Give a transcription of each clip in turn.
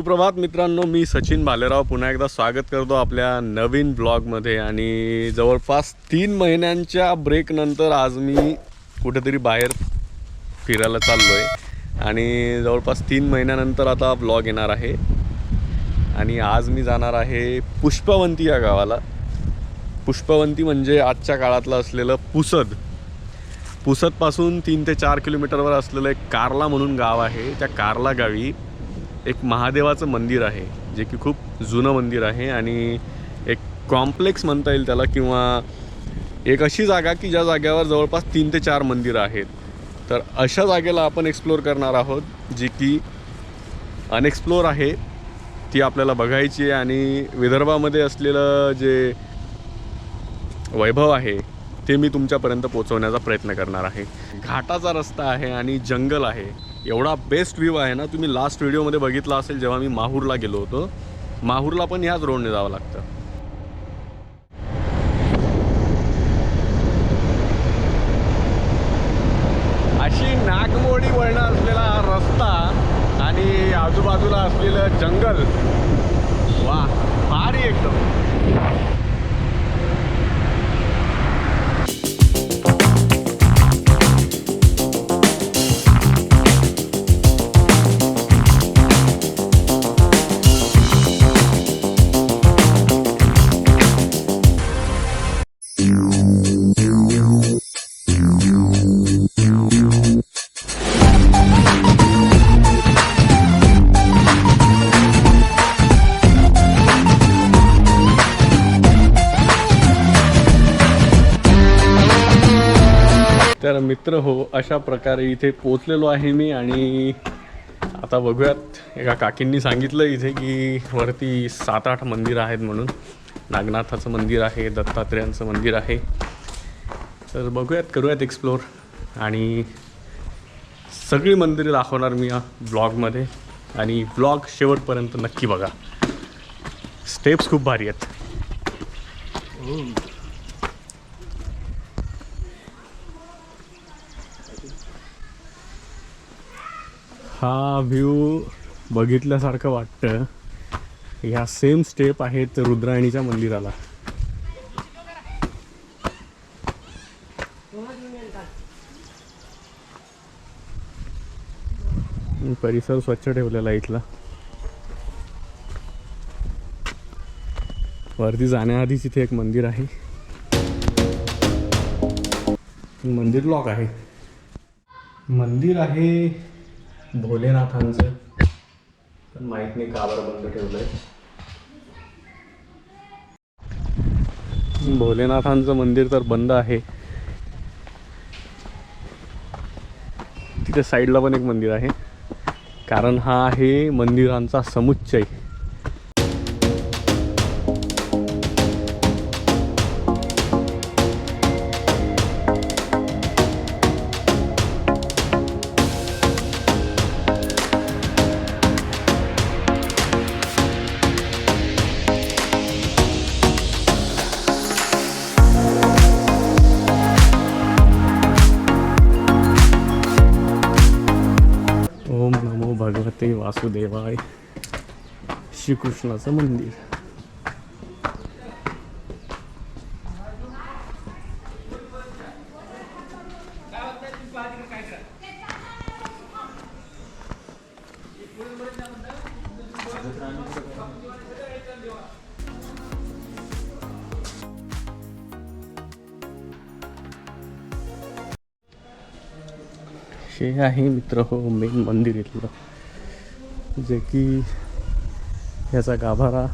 सुप्रभात मित्रांनो, मी सचिन भालेराव पुन्हा एकदा स्वागत करतो आपल्या नवीन ब्लॉगमध्ये। आणि जवळपास 3 महिन्यांच्या ब्रेकनंतर आज मी कुठेतरी बाहेर फिरायला चाललो आहे आणि जवळपास 3 महिन्यानंतर आता ब्लॉग येणार आहे। आणि आज मी जाणार आहे पुष्पवंती या गावाला। पुष्पवंती म्हणजे आजच्या काळातलं असलेलं पुसद। पुसदपासून 3 ते 4 किलोमीटरवर असलेलं एक कारला म्हणून गाव आहे। त्या कारला गावी एक महादेवाचं मंदिर आहे, जे की खूप जुनं मंदिर आहे आणि एक कॉम्प्लेक्स म्हणता येईल त्याला, किंवा एक अशी जागा की ज्या जागेवर जवळपास 3 ते 4 मंदिरं आहेत। तर अशा जागेला आपण एक्सप्लोर करणार आहोत, जी की अनएक्सप्लोर आहे, ती आपल्याला बघायची आहे। आणि विदर्भामध्ये असलेलं जे वैभव आहे ते मी तुमच्यापर्यंत पोहोचवण्याचा प्रयत्न करणार आहे। घाटाचा रस्ता आहे आणि जंगल आहे, एवढा बेस्ट व्ह्यू आहे ना। तुम्ही लास्ट व्हिडिओमध्ये बघितला असेल जेव्हा मी माहूरला गेलो होतो, माहूरला पण ह्याच रोडने जावं लागतं। अशी नागमोडी वळणं असलेला हा रस्ता आणि आजूबाजूला असलेलं जंगल, वा भारी एकदम। तर मित्र हो, अशा प्रकारे इथे पोचलेलो आहे मी। आणि आता बघूयात, एका काकींनी सांगितलं इथे की वरती 7-8 मंदिरं आहेत म्हणून। नागनाथाचं मंदिर आहे, दत्तात्रेयांचं मंदिर आहे। तर बघूयात, करूयात एक्सप्लोर आणि सगळी मंदिरे दाखवणार मी या ब्लॉगमध्ये। आणि ब्लॉग शेवटपर्यंत नक्की बघा, स्टेप्स खूप भारी आहेत। हा व्ह्यू बघितल्यासारखं वाटतं। ह्या सेम स्टेप आहेत रुद्रायणीच्या मंदिराला। परिसर स्वच्छ ठेवलेला आहे इथला। वरती जाण्याआधीच इथे एक मंदिर आहे, मंदिर लॉक आहे। मंदिर आहे भोलेनाथांचं, पण माहित नाही का बरं बंद ठेवलंय। भोलेनाथांचं मंदिर तर बंद आहे। तिथे साईडला पण एक मंदिर आहे, कारण हा आहे मंदिरांचा समुच्चय। ओम नमो भगवते वासुदेवाय, श्रीकृष्णाचं मंदिर। हे आहे मित्र हो मेन मंदिर इथलं, जे की ह्याचा गाभारा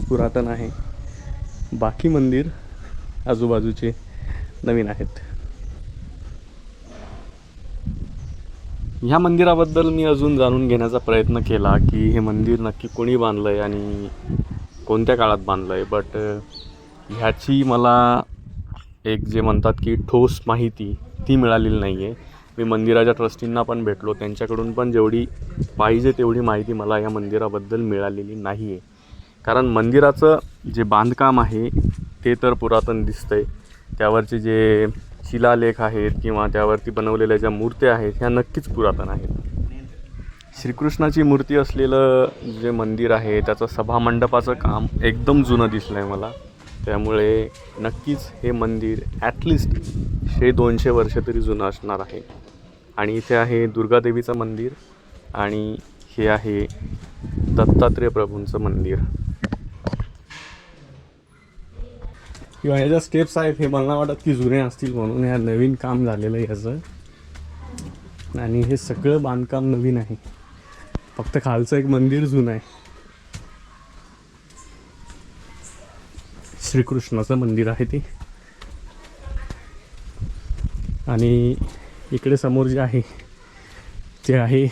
पुरातन आहे। बाकी मंदिर आजूबाजूचे नवीन आहेत। ह्या मंदिराबद्दल मी अजून जाणून घेण्याचा प्रयत्न केला की हे मंदिर नक्की कोणी बांधलं आहे आणि कोणत्या काळात बांधलं आहे, बट ह्याची मला एक जे म्हणतात की ठोस माहिती ती मिळालेली नाही आहे। मी मंदिराच्या ट्रस्टींना पण भेटलो, त्यांच्याकडून पण जेवढी पाहिजे तेवढी माहिती मला या मंदिराबद्दल मिळालेली नाही आहे। कारण मंदिराचं जे बांधकाम आहे ते तर पुरातन दिसतंय, त्यावरचे जे शिलालेख आहेत किंवा त्यावरती बनवलेल्या ज्या मूर्त्या आहेत ह्या नक्कीच पुरातन आहेत। श्रीकृष्णाची मूर्ती असलेलं जे मंदिर आहे त्याचं सभामंडपाचं काम एकदम जुनं दिसलं आहे मला. त्यामुळे नक्कीच हे मंदिर ॲटलिस्ट 100-200 वर्ष तरी जुनं असणार आहे. आणि इथे आहे दुर्गादेवीचं मंदिर आणि हे आहे दत्तात्रेय प्रभूंचं मंदिर. किंवा ह्या ज्या स्टेप्स आहेत हे मला वाटत की जुने असतील म्हणून ह्या नवीन काम झालेलं आहे ह्याचं. आणि हे सगळं बांधकाम नवीन आहे, फक्त खालचं एक मंदिर जुनं आहे. श्रीकृष्णाचं मंदिर आहे ते. आणि इकडे समोर जे आहे ते आहे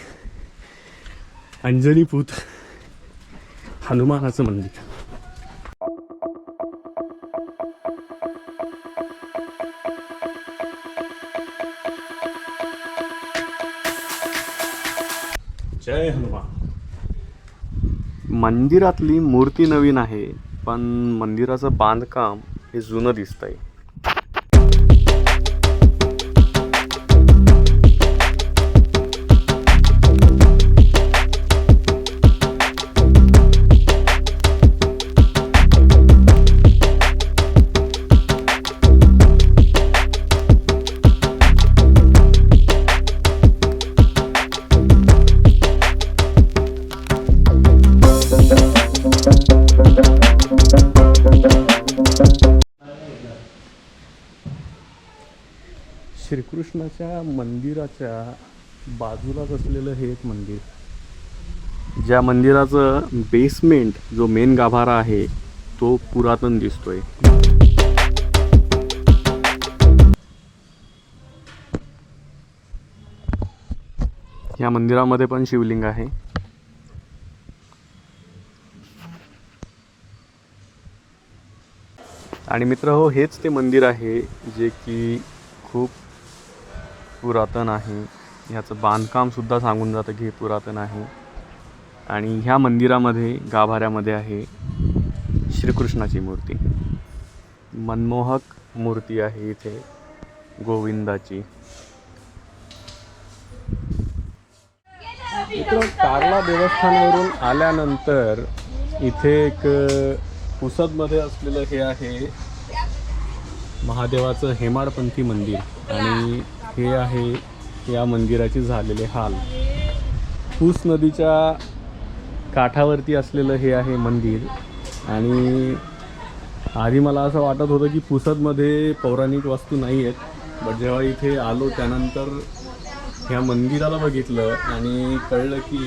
अंजनीपूत हनुमानाचं मंदिर. जय हनुमान. मंदिरातली मूर्ती नवीन आहे पण मंदिराचं बांधकाम हे जुनं दिसतंय. श्रीकृष्णाच्या मंदिराच्या बाजूलाच असलेलं हे एक मंदिर, ज्या मंदिराचं बेसमेंट जो मेन गाभारा आहे तो पुरातन दिसतोय. या मंदिरामध्ये पण शिवलिंग आहे. आणि मित्र हो, हेच ते मंदिर आहे जे की खूप पुरातन आहे. ह्याचं बांधकामसुद्धा सांगून जातं की हे पुरातन आहे. आणि ह्या मंदिरामध्ये गाभाऱ्यामध्ये आहे श्रीकृष्णाची मूर्ती. मनमोहक मूर्ती आहे इथे गोविंदाची. मित्र, कार्ला देवस्थानवरून आल्यानंतर इथे एक पुसदमध्ये असलेलं हे आहे महादेवाचं हेमाडपंथी मंदिर. आणि हे आहे या मंदिराचे झालेले हाल. पूस नदीच्या काठावरती असलेलं हे आहे मंदिर. आणि आधी मला असं वाटत होतं की पुसदमध्ये पौराणिक वास्तू नाही आहेत, बट जेव्हा इथे आलो त्यानंतर ह्या मंदिराला बघितलं आणि कळलं की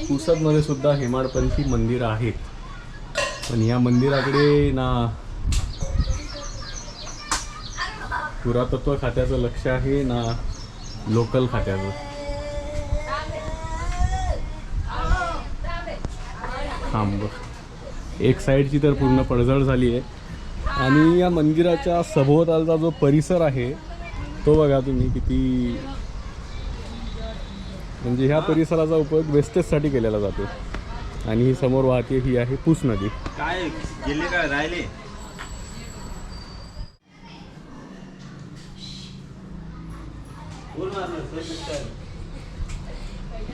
पुसदमध्ये सुद्धा हेमाडपंथी मंदिरं आहेत. पण या मंदिराकडे ना पुरातत्व खात्याचं लक्ष आहे ना लोकल खात्याचं. थांब, एक साईडची तर पूर्ण पडझड झाली आहे. आणि या मंदिराच्या सभोवतालचा जो परिसर आहे तो बघा तुम्ही किती, म्हणजे ह्या परिसराचा उपयोग वेस्टेजसाठी केलेला जातो. आणि ही समोर वाहते ही आहे पूस नदी. काय गेले काय राहिले?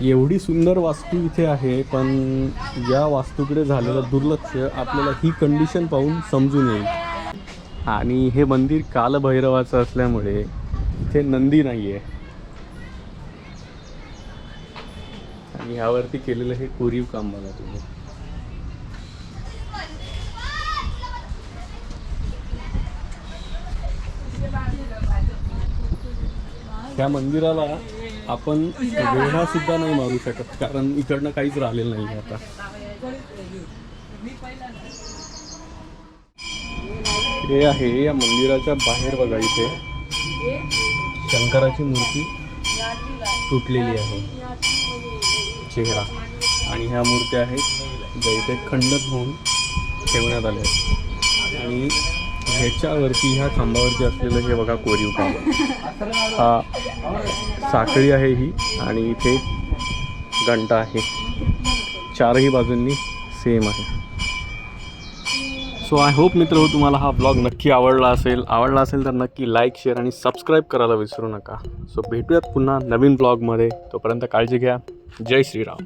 एवढी सुंदर वास्तू इथे आहे पण या वास्तूकडे झालेलं दुर्लक्ष आपल्याला ही कंडिशन पाहून समजून येईल. आणि हे मंदिर कालभैरवाचं असल्यामुळे इथे नंदी नाही आहे. आणि ह्यावरती केलेलं हे कोरीव काम बघा तुम्ही. ह्या मंदिराला आपण वेढा सुद्धा नाही मारू शकत कारण इकडनं काहीच राहिलेलं नाही आता. हे आहे या मंदिराच्या बाहेर बघा, इथे शंकराची मूर्ती तुटलेली आहे चेहरा. आणि ह्या मूर्त्या आहेत ज्या इथे खंडित होऊन ठेवण्यात आल्या आहेत. आणि ह्याच्यावरती ह्या खांबावरती असलेलं हे बघा कोरीव काम. हा साखळी आहे ही आणि इथे घंटा आहे. चारही बाजूंनी सेम आहे. सो आय होप मित्र तुम्हाला हा ब्लॉग नक्की आवडला असेल तर नक्की लाईक शेअर आणि सबस्क्राईब करायला विसरू नका. सो भेटूयात पुन्हा नवीन ब्लॉगमध्ये. तोपर्यंत काळजी घ्या. जय श्रीराम.